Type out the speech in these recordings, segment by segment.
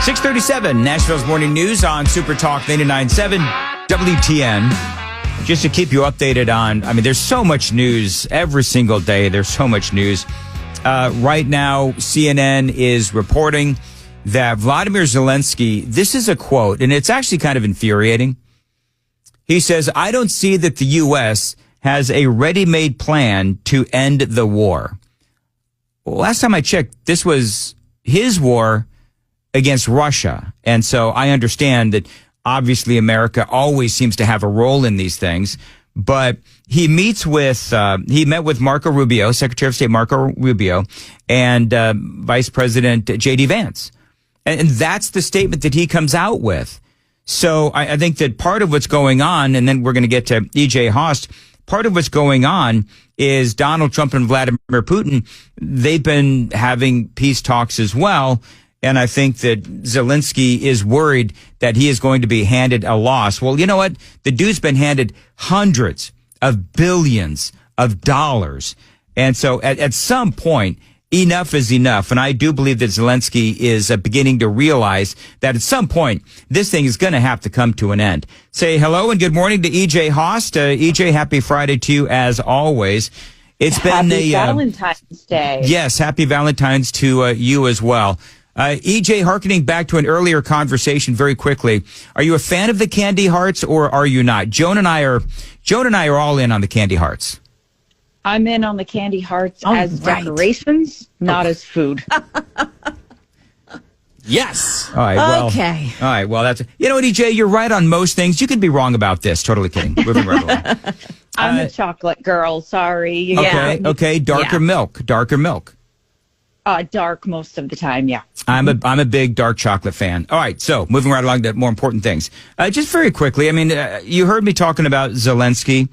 6:37, Nashville's Morning News on Super Talk 99.7 WTN. Just to keep you updated on, there's so much news every single day. There's so much news. Right now, CNN is reporting that Vladimir Zelensky, this is a quote, and it's actually kind of infuriating. He says, "I don't see that the U.S. has a ready-made plan to end the war." Well, last time I checked, this was his war against Russia. And so I understand that obviously America always seems to have a role in these things. But he met with Marco Rubio, Secretary of State Marco Rubio, and Vice President J.D. Vance. And that's the statement that he comes out with. So I think that part of what's going on, and then we're going to get to E.J. Haust, part of what's going on is Donald Trump and Vladimir Putin, they've been having peace talks as well. And I think that Zelensky is worried that he is going to be handed a loss. Well, you know what? The dude's been handed hundreds of billions of dollars. And so at some point, enough is enough. And I do believe that Zelensky is beginning to realize that at some point, this thing is going to have to come to an end. Say hello and good morning to E.J. Haust. E.J., happy Friday to you as always. It's been Happy Valentine's Day. Yes, happy Valentine's to you as well. EJ, hearkening back to an earlier conversation very quickly, are you a fan of the candy hearts or are you not? Joan and I are all in on the candy hearts. I'm in on the candy hearts as decorations, not as food. Yes. All right. Well, okay. All right. Well, that's, you know what, EJ, you're right on most things. You could be wrong about this. Totally kidding. Moving right along. I'm a chocolate girl. Sorry. Okay. Yeah. Okay. Darker milk. Dark most of the time. Yeah. I'm a big dark chocolate fan. All right. So moving right along to more important things. Just very quickly. You heard me talking about Zelensky,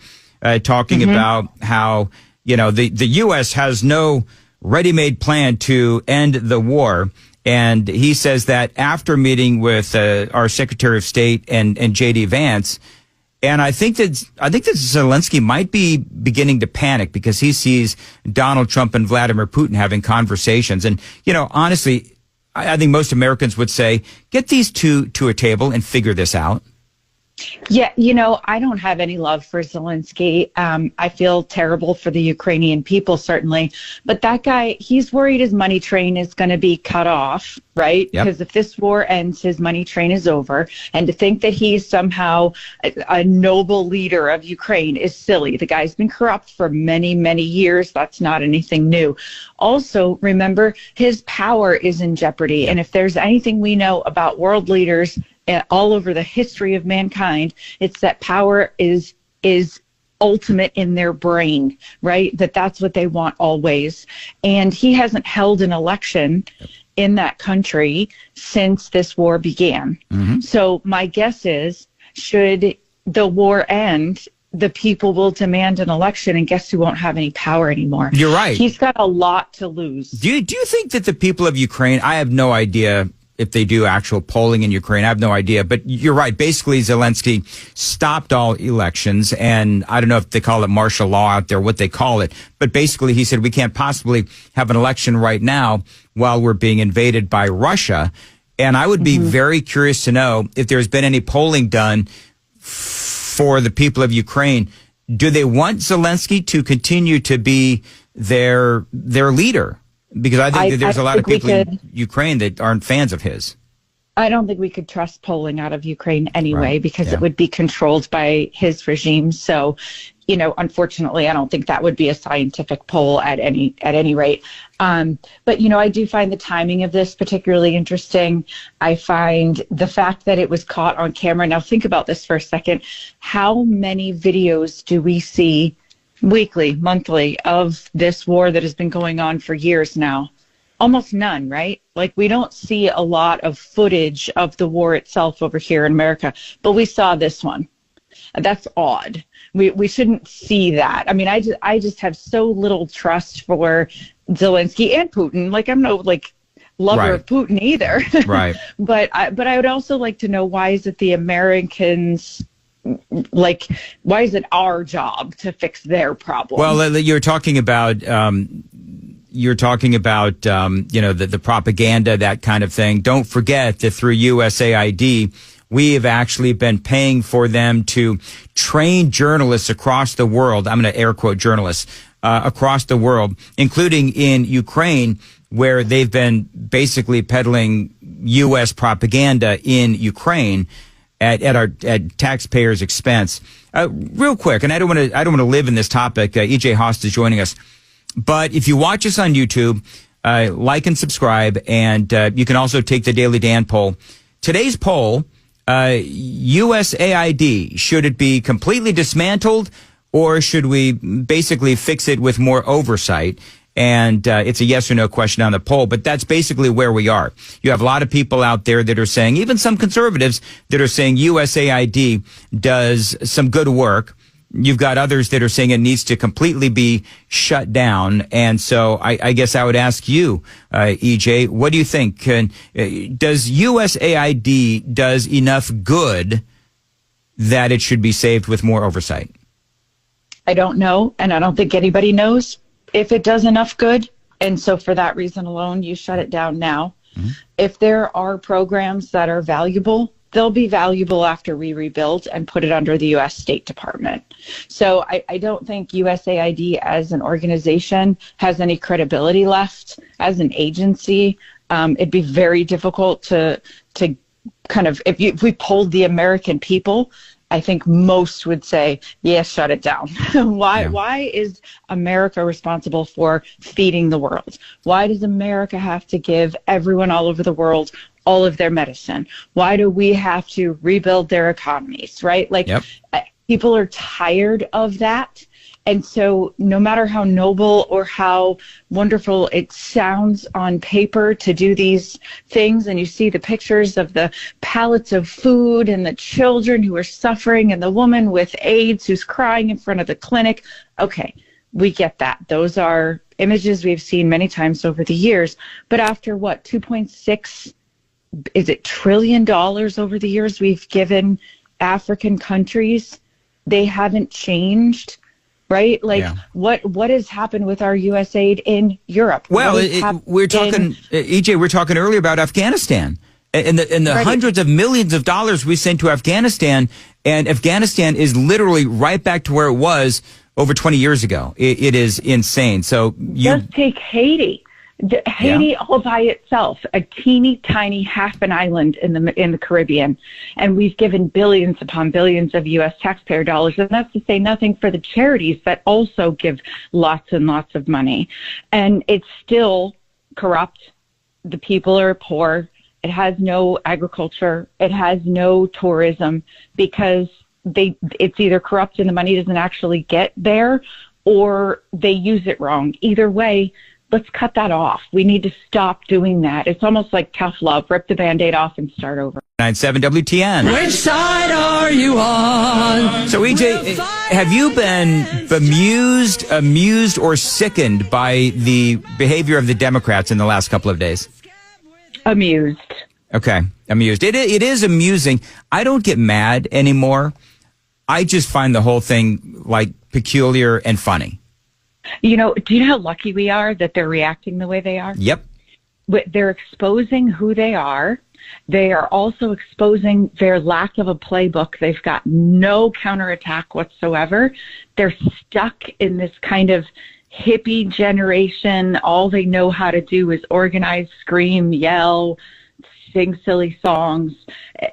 talking about how, the U.S. has no ready-made plan to end the war. And he says that after meeting with our Secretary of State and J.D. Vance, and I think that Zelensky might be beginning to panic because he sees Donald Trump and Vladimir Putin having conversations. And, honestly, I think most Americans would say, get these two to a table and figure this out. Yeah, I don't have any love for Zelensky. I feel terrible for the Ukrainian people, certainly. But that guy, he's worried his money train is going to be cut off, right? Yep. Because if this war ends, his money train is over. And to think that he's somehow a noble leader of Ukraine is silly. The guy's been corrupt for many, many years. That's not anything new. Also, remember, his power is in jeopardy. And if there's anything we know about world leaders all over the history of mankind, it's that power is ultimate in their brain, right? That's what they want always. And he hasn't held an election in that country since this war began. Mm-hmm. So my guess is, should the war end, the people will demand an election, and guess who won't have any power anymore? You're right. He's got a lot to lose. Do you think that the people of Ukraine, I have no idea if they do actual polling in Ukraine. I have no idea. But you're right. Basically, Zelensky stopped all elections. And I don't know if they call it martial law out there, what they call it. But basically, he said we can't possibly have an election right now while we're being invaded by Russia. And I would be very curious to know if there's been any polling done for the people of Ukraine. Do they want Zelensky to continue to be their leader? Because I think that there's a lot of people in Ukraine that aren't fans of his. I don't think we could trust polling out of Ukraine anyway, because it would be controlled by his regime. So, unfortunately, I don't think that would be a scientific poll at any rate. But, I do find the timing of this particularly interesting. I find the fact that it was caught on camera. Now, think about this for a second. How many videos do we see weekly, monthly, of this war that has been going on for years now? Almost none, right? Like, we don't see a lot of footage of the war itself over here in America, but we saw this one. That's odd. We shouldn't see that. I just have so little trust for Zelensky and Putin. Like, I'm no lover of Putin either. Right. But I would also like to know, why is it the Americans? Why is it our job to fix their problem? Well, you're talking about, you're talking about, the propaganda, that kind of thing. Don't forget that through USAID, we have actually been paying for them to train journalists across the world. I'm going to air quote journalists across the world, including in Ukraine, where they've been basically peddling U.S. propaganda in Ukraine at taxpayers' expense. Real quick, and I don't want to live in this topic. EJ Haust is joining us, but if you watch us on YouTube, like and subscribe, and you can also take the Daily Dan poll. Today's poll: USAID, should it be completely dismantled, or should we basically fix it with more oversight? And it's a yes or no question on the poll, but that's basically where we are. You have a lot of people out there that are saying, even some conservatives that are saying USAID does some good work. You've got others that are saying it needs to completely be shut down. And so I guess I would ask you, EJ, what do you think? Does USAID does enough good that it should be saved with more oversight? I don't know, and I don't think anybody knows if it does enough good. And so for that reason alone, you shut it down now. Mm-hmm. If there are programs that are valuable, they'll be valuable after we rebuild and put it under the U.S. State Department. So I don't think USAID as an organization has any credibility left as an agency. It'd be very difficult to kind of, if we polled the American people, I think most would say, yes, shut it down. Why is America responsible for feeding the world? Why does America have to give everyone all over the world all of their medicine? Why do we have to rebuild their economies, right? People are tired of that. And so no matter how noble or how wonderful it sounds on paper to do these things, and you see the pictures of the pallets of food and the children who are suffering and the woman with AIDS who's crying in front of the clinic. Okay, we get that. Those are images we've seen many times over the years. But after what, 2.6, is it $1 trillion over the years we've given African countries? They haven't changed. Right? What has happened with our U.S. aid in Europe? Well, we're talking, EJ, we're talking earlier about Afghanistan and the right. Hundreds of millions of dollars we sent to Afghanistan, and Afghanistan is literally right back to where it was over 20 years ago. It is insane. So just take Haiti. Haiti all by itself, a teeny tiny half an island in the Caribbean, and we've given billions upon billions of U.S. taxpayer dollars, and that's to say nothing for the charities that also give lots and lots of money, and it's still corrupt. The people are poor. It has no agriculture. It has no tourism because it's either corrupt and the money doesn't actually get there, or they use it wrong. Either way, let's cut that off. We need to stop doing that. It's almost like tough love. Rip the Band-Aid off and start over. 9-7 WTN. Which side are you on? So, EJ, have you been bemused, amused, or sickened by the behavior of the Democrats in the last couple of days? Amused. Okay, amused. It is amusing. I don't get mad anymore. I just find the whole thing, peculiar and funny. Do you know how lucky we are that they're reacting the way they are? Yep. They're exposing who they are. They are also exposing their lack of a playbook. They've got no counterattack whatsoever. They're stuck in this kind of hippie generation. All they know how to do is organize, scream, yell, sing silly songs,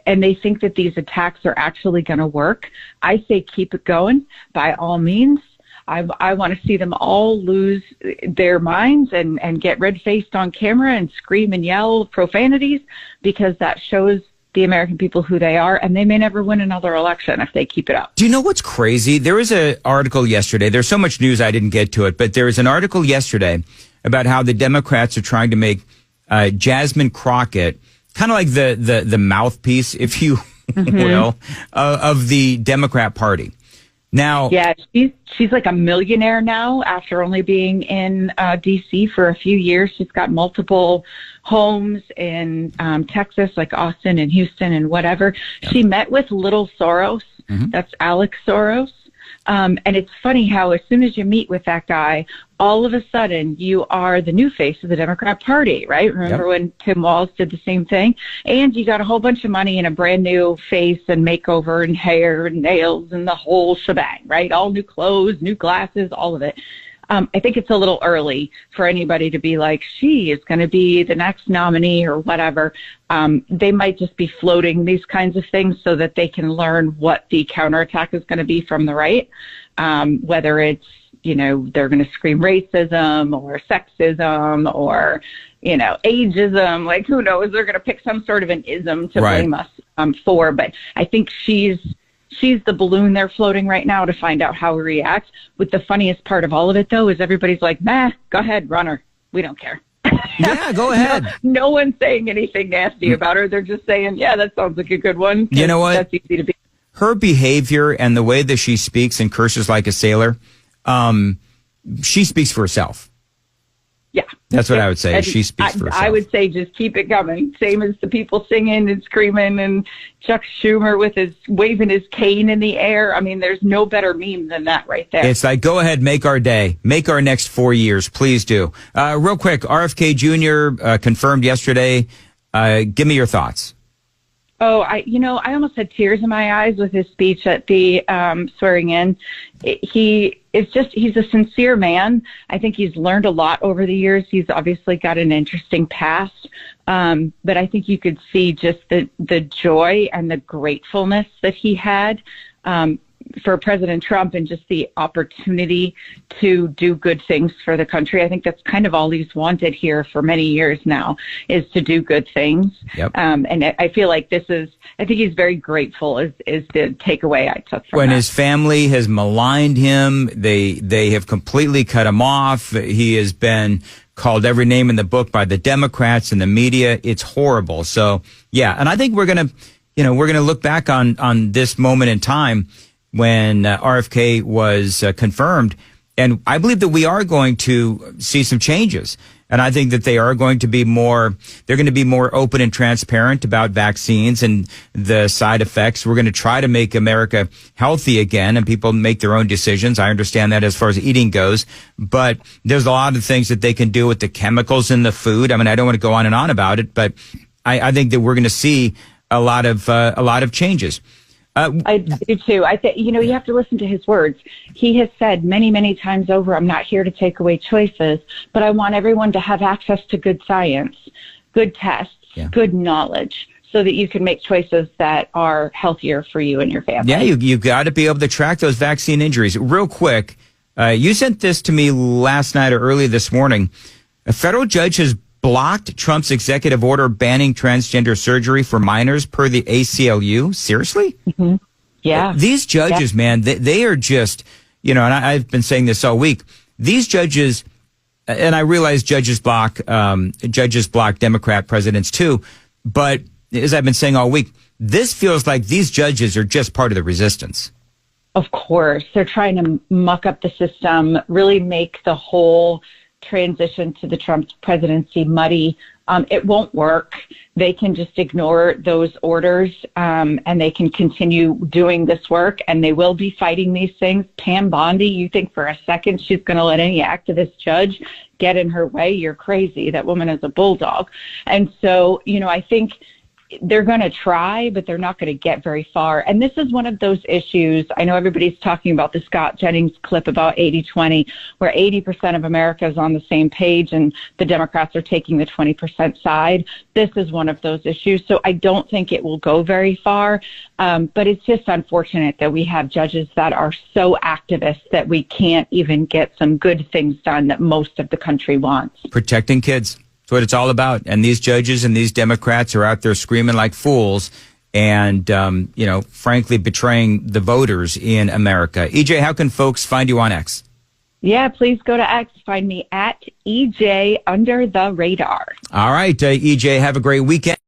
and they think that these attacks are actually going to work. I say keep it going by all means. I want to see them all lose their minds and get red-faced on camera and scream and yell profanities, because that shows the American people who they are, and they may never win another election if they keep it up. Do you know what's crazy? There was an article yesterday. There's so much news I didn't get to it, but there was an article yesterday about how the Democrats are trying to make Jasmine Crockett kind of like the mouthpiece, if you will, of the Democrat Party. Now, yeah, she's like a millionaire now after only being in D.C. for a few years. She's got multiple homes in Texas, like Austin and Houston and whatever. Yep. She met with Little Soros. That's Alex Soros. And it's funny how as soon as you meet with that guy, all of a sudden you are the new face of the Democrat Party, right? Remember when Tim Walz did the same thing? And you got a whole bunch of money and a brand new face and makeover and hair and nails and the whole shebang, right? All new clothes, new glasses, all of it. I think it's a little early for anybody to be like, she is going to be the next nominee or whatever. They might just be floating these kinds of things so that they can learn what the counterattack is going to be from the right, whether it's, they're going to scream racism or sexism or, ageism. Like, who knows? They're going to pick some sort of an ism to blame us for. But I think she's the balloon they're floating right now to find out how we react. With the funniest part of all of it, though, is everybody's like, go ahead, run her. We don't care. Yeah, go ahead. No one's saying anything nasty about her. They're just saying, yeah, that sounds like a good one. You know what? That's easy to be. Her behavior and the way that she speaks and curses like a sailor, she speaks for herself. Yeah. That's what I would say. And she speaks for herself. I would say just keep it coming. Same as the people singing and screaming and Chuck Schumer with his waving his cane in the air. I mean, there's no better meme than that right there. It's like, go ahead, make our day. Make our next 4 years. Please do. Real quick, RFK Jr. Confirmed yesterday. Give me your thoughts. Oh, I almost had tears in my eyes with his speech at the swearing in. He's a sincere man. I think he's learned a lot over the years. He's obviously got an interesting past. But I think you could see just the joy and the gratefulness that he had for President Trump and just the opportunity to do good things for the country. I think that's kind of all he's wanted here for many years now, is to do good things. Yep. And I feel like I think he's very grateful is the takeaway I took from when that. His family has maligned him, they have completely cut him off. He has been called every name in the book by the Democrats and the media. It's horrible. So yeah. And I think we're going to look back on this moment in time when RFK was confirmed. And I believe that we are going to see some changes. And I think that they're going to be more open and transparent about vaccines and the side effects. We're going to try to make America healthy again and people make their own decisions. I understand that as far as eating goes, but there's a lot of things that they can do with the chemicals in the food. I mean, I don't want to go on and on about it, but I think that we're going to see a lot of changes. I do too. I think, you have to listen to his words. He has said many, many times over, I'm not here to take away choices, but I want everyone to have access to good science, good tests, good knowledge, so that you can make choices that are healthier for you and your family. Yeah, you've got to be able to track those vaccine injuries. Real quick, you sent this to me last night or early this morning. A federal judge has blocked Trump's executive order banning transgender surgery for minors per the ACLU. Seriously? Mm-hmm. Yeah. These judges, man, they are just, and I've been saying this all week. These judges, and I realize judges block Democrat presidents too, but as I've been saying all week, this feels like these judges are just part of the resistance. Of course. They're trying to muck up the system, really make the whole transition to the Trump presidency muddy. It won't work. They can just ignore those orders and they can continue doing this work, and they will be fighting these things. Pam Bondi, you think for a second she's going to let any activist judge get in her way? You're crazy. That woman is a bulldog. And so, I think they're going to try, but they're not going to get very far. And this is one of those issues. I know everybody's talking about the Scott Jennings clip about 80-20, where 80% of America is on the same page and the Democrats are taking the 20% side. This is one of those issues. So I don't think it will go very far. But it's just unfortunate that we have judges that are so activist that we can't even get some good things done that most of the country wants. Protecting kids. That's what it's all about. And these judges and these Democrats are out there screaming like fools and, frankly, betraying the voters in America. EJ, how can folks find you on X? Yeah, please go to X. Find me at EJ Under the Radar. All right, EJ, have a great weekend.